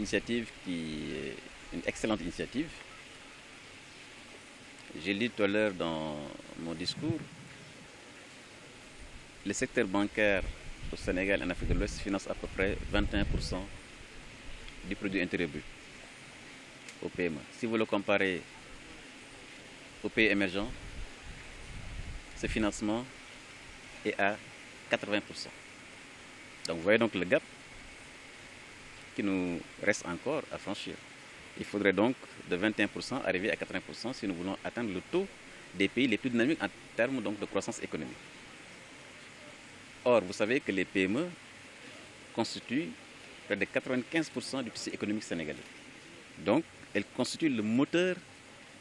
initiative qui est une excellente initiative. J'ai dit tout à l'heure dans mon discours, le secteur bancaire au Sénégal et en Afrique de l'Ouest finance à peu près 21% du produit intérieur brut au PME. Si vous le comparez aux pays émergents, ce financement est à 80%. Donc vous voyez donc le gap qui nous reste encore à franchir. Il faudrait donc de 21% arriver à 80% si nous voulons atteindre le taux des pays les plus dynamiques en termes donc de croissance économique. Or, vous savez que les PME constituent près de 95% du tissu économique sénégalais. Donc, elles constituent le moteur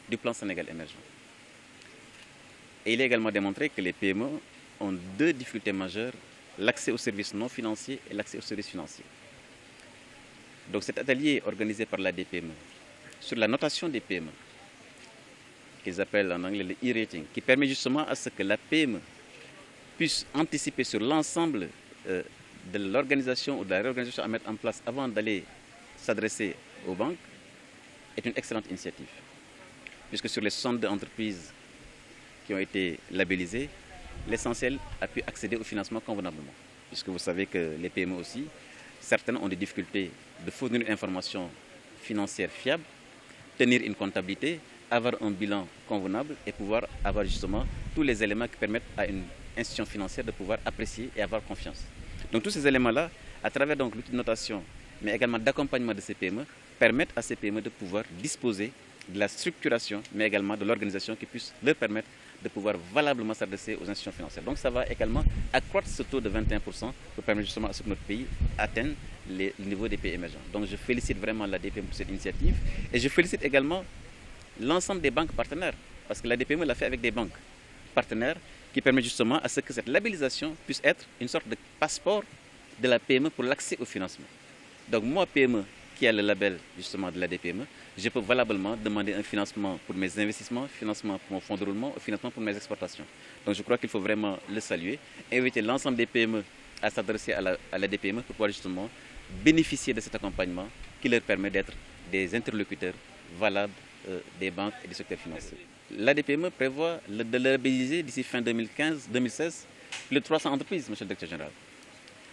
du plan Sénégal émergent. Et il est également démontré que les PME ont deux difficultés majeures, l'accès aux services non financiers et l'accès aux services financiers. Donc cet atelier organisé par la DPME sur la notation des PME, qu'ils appellent en anglais le e-rating, qui permet justement à ce que la PME puisse anticiper sur l'ensemble de l'organisation ou de la réorganisation à mettre en place avant d'aller s'adresser aux banques, est une excellente initiative. Puisque sur les 62 entreprises qui ont été labellisées, l'essentiel a pu accéder au financement convenablement. Puisque vous savez que les PME aussi, certaines ont des difficultés de fournir une information financière fiable, tenir une comptabilité, avoir un bilan convenable et pouvoir avoir justement tous les éléments qui permettent à une institution financière de pouvoir apprécier et avoir confiance. Donc tous ces éléments-là, à travers donc l'outil de notation, mais également d'accompagnement de ces PME, permettent à ces PME de pouvoir disposer de la structuration, mais également de l'organisation qui puisse leur permettre de pouvoir valablement s'adresser aux institutions financières. Donc ça va également accroître ce taux de 21% pour permettre justement à ce que notre pays atteigne le niveau des pays émergents. Donc je félicite vraiment la DPME pour cette initiative et je félicite également l'ensemble des banques partenaires, parce que la DPME l'a fait avec des banques partenaires qui permettent justement à ce que cette labellisation puisse être une sorte de passeport de la PME pour l'accès au financement. Donc moi, PME, qui a le label justement de la DPME, je peux valablement demander un financement pour mes investissements, financement pour mon fonds de roulement, financement pour mes exportations. Donc je crois qu'il faut vraiment le saluer, inviter l'ensemble des PME à s'adresser à la DPME pour pouvoir justement bénéficier de cet accompagnement qui leur permet d'être des interlocuteurs valables des banques et du secteur financier. La DPME prévoit de labelliser d'ici fin 2015-2016 plus de 300 entreprises, monsieur le directeur général.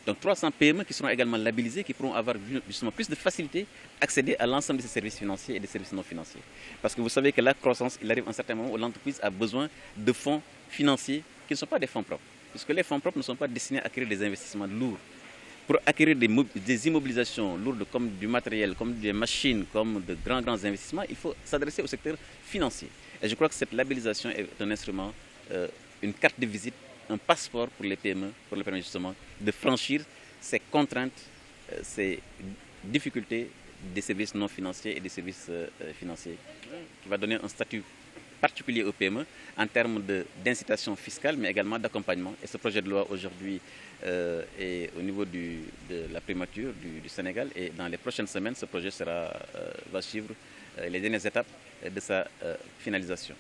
Donc 300 PME qui seront également labellisées, qui pourront avoir justement plus de facilité à accéder à l'ensemble de ces services financiers et des services non financiers. Parce que vous savez que la croissance, il arrive à un certain moment où l'entreprise a besoin de fonds financiers qui ne sont pas des fonds propres. Puisque les fonds propres ne sont pas destinés à acquérir des investissements lourds. Pour acquérir des immobilisations lourdes comme du matériel, comme des machines, comme de grands investissements, il faut s'adresser au secteur financier. Et je crois que cette labellisation est un instrument, une carte de visite, un passeport pour les PME, pour leur permettre justement de franchir ces contraintes, ces difficultés des services non financiers et des services financiers, qui va donner un statut particulier aux PME en termes d'incitation fiscale, mais également d'accompagnement. Et ce projet de loi aujourd'hui est au niveau de la primature du Sénégal. Et dans les prochaines semaines, ce projet va suivre les dernières étapes de sa finalisation.